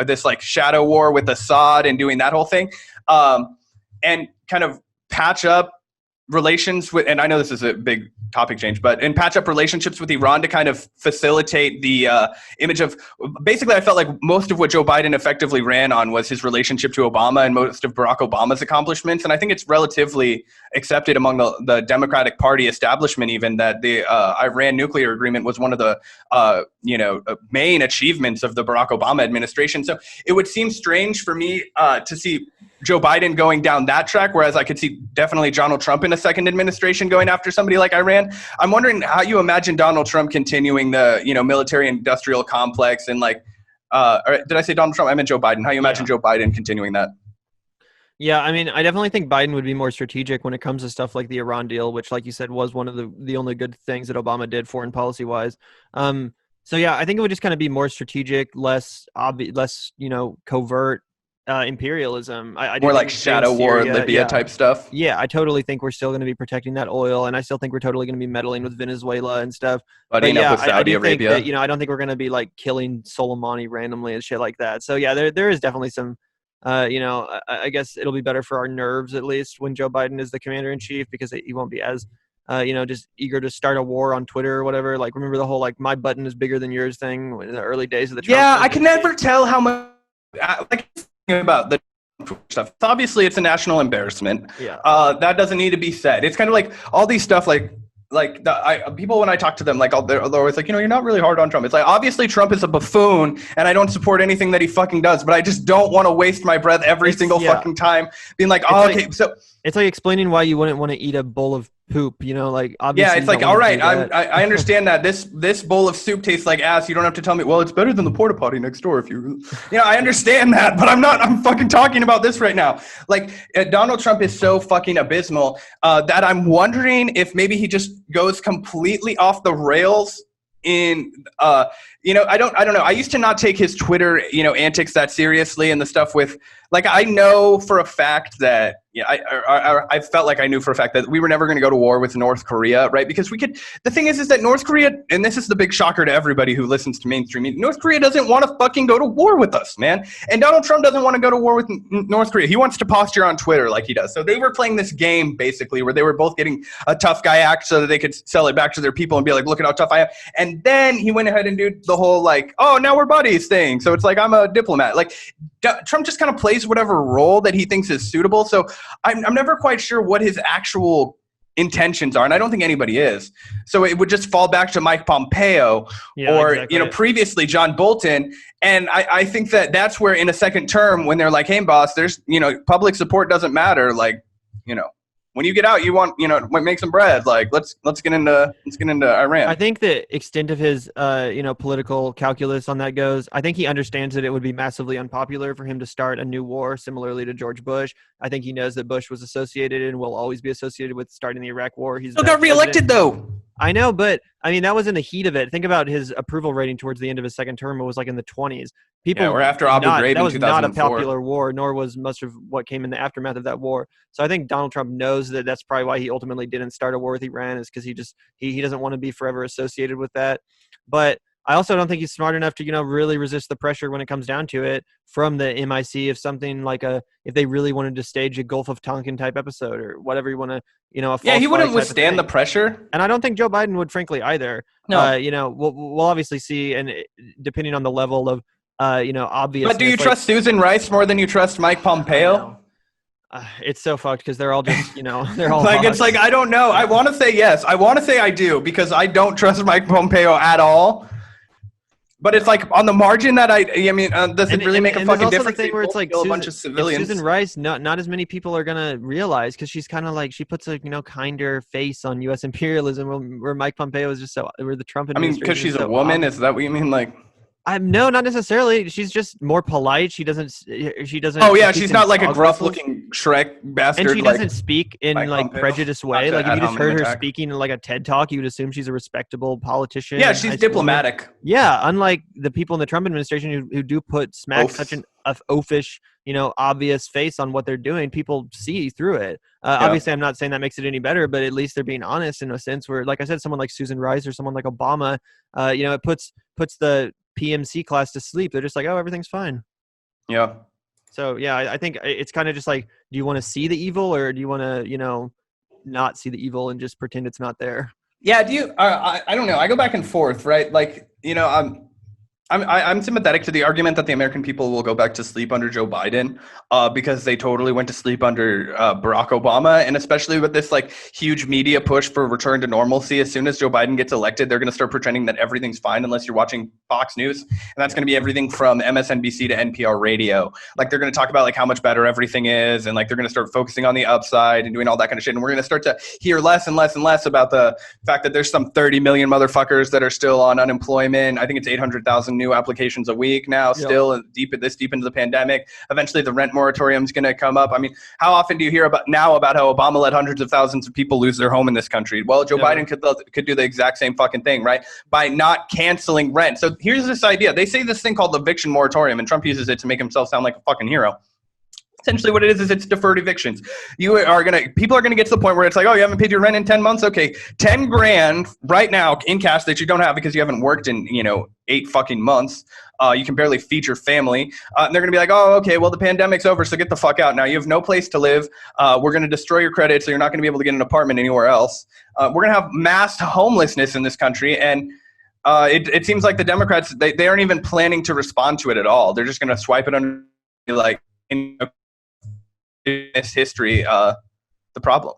this like shadow war with Assad and doing that whole thing, and kind of patch up relations with, and I know this is a big topic change, and patch up relationships with Iran to kind of facilitate the image of, basically I felt like most of what Joe Biden effectively ran on was his relationship to Obama and most of Barack Obama's accomplishments. And I think it's relatively accepted among the Democratic Party establishment even that the Iran nuclear agreement was one of the main achievements of the Barack Obama administration. So it would seem strange for me to see Joe Biden going down that track, whereas I could see definitely Donald Trump in a second administration going after somebody like Iran. I'm wondering how you imagine Donald Trump continuing the military industrial complex, and like, or did I say Donald Trump? I meant Joe Biden. How you imagine Joe Biden continuing that? Yeah, I mean, I definitely think Biden would be more strategic when it comes to stuff like the Iran deal, which, like you said, was one of the only good things that Obama did foreign policy wise. So yeah, I think it would just kind of be more strategic, less obvious, less covert imperialism. I more like shadow war, Libya type stuff. Yeah, I totally think we're still going to be protecting that oil, and I still think we're totally going to be meddling with Venezuela and stuff. But yeah, with Saudi Arabia. That, I don't think we're going to be like killing Soleimani randomly and shit like that. So yeah, there is definitely some. I guess it'll be better for our nerves at least when Joe Biden is the commander in chief, because he won't be as just eager to start a war on Twitter or whatever. Like, remember the whole like my button is bigger than yours thing in the early days of the Trump I can never tell how much about the stuff. Obviously, it's a national embarrassment. Yeah. That doesn't need to be said. It's kind of like all these stuff people, when I talk to them, like they're always like, you're not really hard on Trump. It's like, obviously Trump is a buffoon and I don't support anything that he fucking does, but I just don't want to waste my breath every single fucking time being like, so it's like explaining why you wouldn't want to eat a bowl of poop, like obviously. Yeah, it's like, all right, I understand that this bowl of soup tastes like ass. You don't have to tell me, well, it's better than the porta potty next door. If I understand that, but I'm fucking talking about this right now. Like, Donald Trump is so fucking abysmal that I'm wondering if maybe he just goes completely off the rails in I don't know. I used to not take his Twitter, antics that seriously, and the stuff with, like, I know for a fact that I felt like I knew for a fact that we were never going to go to war with North Korea, right? Because the thing is that North Korea, and this is the big shocker to everybody who listens to mainstream media, North Korea doesn't want to fucking go to war with us, man. And Donald Trump doesn't want to go to war with North Korea. He wants to posture on Twitter like he does. So they were playing this game, basically, where they were both getting a tough guy act so that they could sell it back to their people and be like, look at how tough I am. And then he went ahead and did the whole, like, oh, now we're buddies thing. So it's like, I'm a diplomat. Like, Trump just kind of plays whatever role that he thinks is suitable. So I'm never quite sure what his actual intentions are, and I don't think anybody is. So it would just fall back to Mike Pompeo previously John Bolton. And I think that's where in a second term, when they're like, hey, boss, there's, public support doesn't matter. Like, when you get out, you want, make some bread. Like, let's get into Iran. I think the extent of his, political calculus on that goes, I think he understands that it would be massively unpopular for him to start a new war, similarly to George Bush. I think he knows that Bush was associated and will always be associated with starting the Iraq war. He's still got reelected, though. I know, but I mean, that was in the heat of it. Think about his approval rating towards the end of his second term. It was like in the 20s. People or after Abu Ghraib that was in not a 2004. popular war, nor was much of what came in the aftermath of that war. So I think Donald Trump knows that that's probably why he ultimately didn't start a war with Iran, is because he doesn't want to be forever associated with that. But I also don't think he's smart enough to, really resist the pressure when it comes down to it from the MIC if something like if they really wanted to stage a Gulf of Tonkin type episode or whatever you want to, a yeah, he wouldn't withstand the pressure. And I don't think Joe Biden would, frankly, either. No. We'll obviously see, and depending on the level of, obvious. But do you trust Susan Rice more than you trust Mike Pompeo? It's so fucked because they're all just, they're all like, it's like, I don't know. I want to say yes. I want to say I do because I don't trust Mike Pompeo at all. But it's like on the margin that does it really make a fucking difference? The thing where it's like a bunch of civilians. Susan Rice, not as many people are gonna realize because she's kind of like she puts a kinder face on U.S. imperialism, where Mike Pompeo is just where the Trump administration. Because she's a woman. Is that what you mean? Like, no, not necessarily. She's just more polite. She doesn't. Oh yeah, she's not like a gruff-looking Shrek bastard. And she doesn't speak in Mike Pompeo. Prejudiced way. Like if you just heard her speaking in like a TED talk, you would assume she's a respectable politician. Yeah, she's diplomatic. Yeah, unlike the people in the Trump administration who do put such an oafish, obvious face on what they're doing, people see through it. Obviously, I'm not saying that makes it any better, but at least they're being honest in a sense where, like I said, someone like Susan Rice or someone like Obama, it puts the PMC class to sleep. They're just like, oh, everything's fine. Yeah. So yeah, I think it's kind of just like, do you want to see the evil or do you want to, not see the evil and just pretend it's not there? Yeah. Do you? I don't know. I go back and forth, right? Like, I'm sympathetic to the argument that the American people will go back to sleep under Joe Biden because they totally went to sleep under Barack Obama. And especially with this like huge media push for return to normalcy, as soon as Joe Biden gets elected, they're going to start pretending that everything's fine unless you're watching Fox News. And that's going to be everything from MSNBC to NPR radio. Like they're going to talk about like how much better everything is. And like they're going to start focusing on the upside and doing all that kind of shit. And we're going to start to hear less and less and less about the fact that there's some 30 million motherfuckers that are still on unemployment. I think it's 800,000 new applications a week now, still deep into the pandemic. Eventually the rent moratorium is going to come up. I mean, how often do you hear about how Obama let hundreds of thousands of people lose their home in this country? Well, Joe Biden could do the exact same fucking thing, right? By not canceling rent. So here's this idea. They say this thing called the eviction moratorium, and Trump uses it to make himself sound like a fucking hero. Essentially what it is it's deferred evictions. People are going to get to the point where it's like, oh, you haven't paid your rent in 10 months? Okay, 10 grand right now in cash that you don't have because you haven't worked in, 8 fucking months. You can barely feed your family. And they're going to be like, oh, okay, well, the pandemic's over, so get the fuck out. Now you have no place to live. We're going to destroy your credit, so you're not going to be able to get an apartment anywhere else. We're going to have mass homelessness in this country. And it seems like the Democrats, they aren't even planning to respond to it at all. They're just going to swipe it under like in this history, the problem.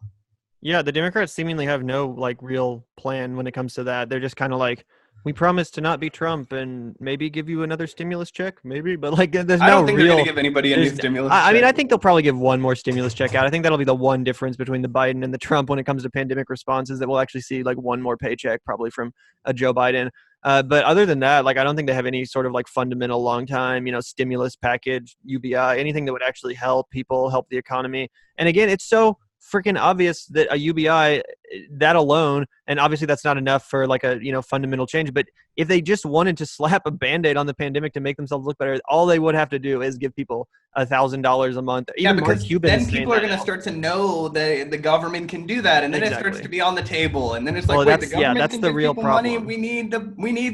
Yeah, the Democrats seemingly have no like real plan when it comes to that. They're just kind of like, we promise to not be Trump and maybe give you another stimulus check, maybe, but like there's no real. I don't think they're going to give anybody a new stimulus check. I mean, I think they'll probably give one more stimulus check out. I think that'll be the one difference between the Biden and the Trump when it comes to pandemic responses, that we'll actually see like one more paycheck probably from a Joe Biden. But other than that, like I don't think they have any sort of like fundamental long time, stimulus package, UBI, anything that would actually help people, help the economy. And again, it's so freaking obvious that a UBI, that alone, and obviously that's not enough for like a fundamental change, but if they just wanted to slap a Band-Aid on the pandemic to make themselves look better, all they would have to do is give people $1,000 a month. Even because Mark Cuban then people are going to start to know that the government can do that, and then it starts to be on the table, and then it's like, wait, the government that's can the give real people problem. money. We need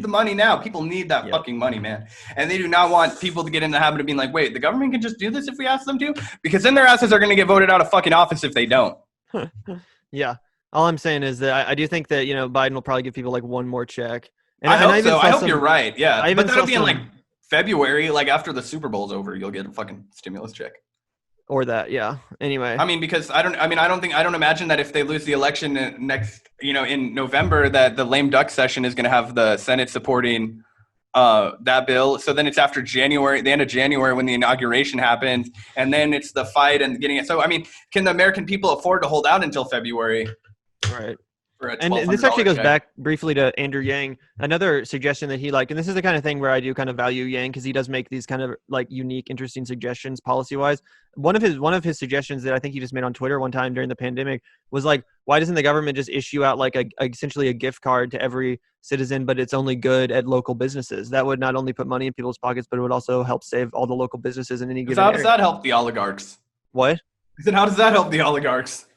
the money now. People need that fucking money, man, and they do not want people to get in the habit of being like, wait, the government can just do this if we ask them to, because then their asses are going to get voted out of fucking office if they don't. Yeah. All I'm saying is that I do think that, Biden will probably give people like one more check. And I hope so. I hope you're right. Yeah. But that'll be in like February, like after the Super Bowl's over, you'll get a fucking stimulus check. Or that, yeah. Anyway. I mean, because I don't imagine that if they lose the election next, in November, that the lame duck session is going to have the Senate supporting that bill. So then it's after January, the end of January, when the inauguration happens, and then it's the fight and getting it. So I mean, can the American people afford to hold out until February? Right. And this actually goes back briefly to Andrew Yang. Another suggestion that he liked, and this is the kind of thing where I do kind of value Yang because he does make these kind of like unique, interesting suggestions policy-wise. One of his suggestions that I think he just made on Twitter one time during the pandemic was like, why doesn't the government just issue out like essentially a gift card to every citizen, but it's only good at local businesses? That would not only put money in people's pockets, but it would also help save all the local businesses in any given area. How does that help the oligarchs? What? How does that help the oligarchs?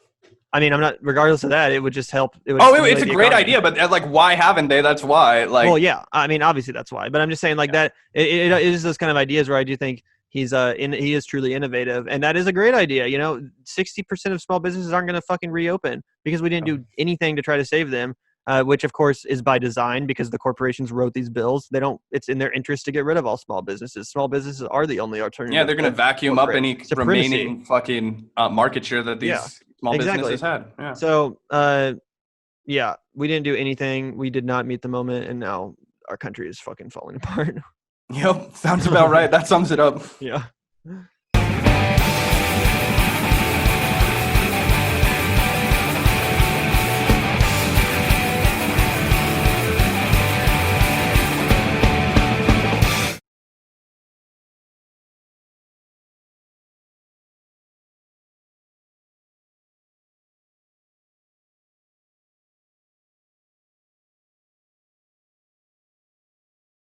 I mean, I'm not. Regardless of that, it would just help. It's a great idea, but like, why haven't they? That's why. Like, well, yeah. I mean, obviously that's why. But I'm just saying, like that. It is those kind of ideas where I do think he is truly innovative, and that is a great idea. 60% of small businesses aren't going to fucking reopen because we didn't do anything to try to save them. Which of course is by design because the corporations wrote these bills. It's in their interest to get rid of all small businesses. Small businesses are the only alternative. Yeah, they're going to vacuum up any remaining fucking market share that these small businesses had. Yeah. So, we didn't do anything. We did not meet the moment, and now our country is fucking falling apart. Yep, sounds about right. That sums it up. Yeah.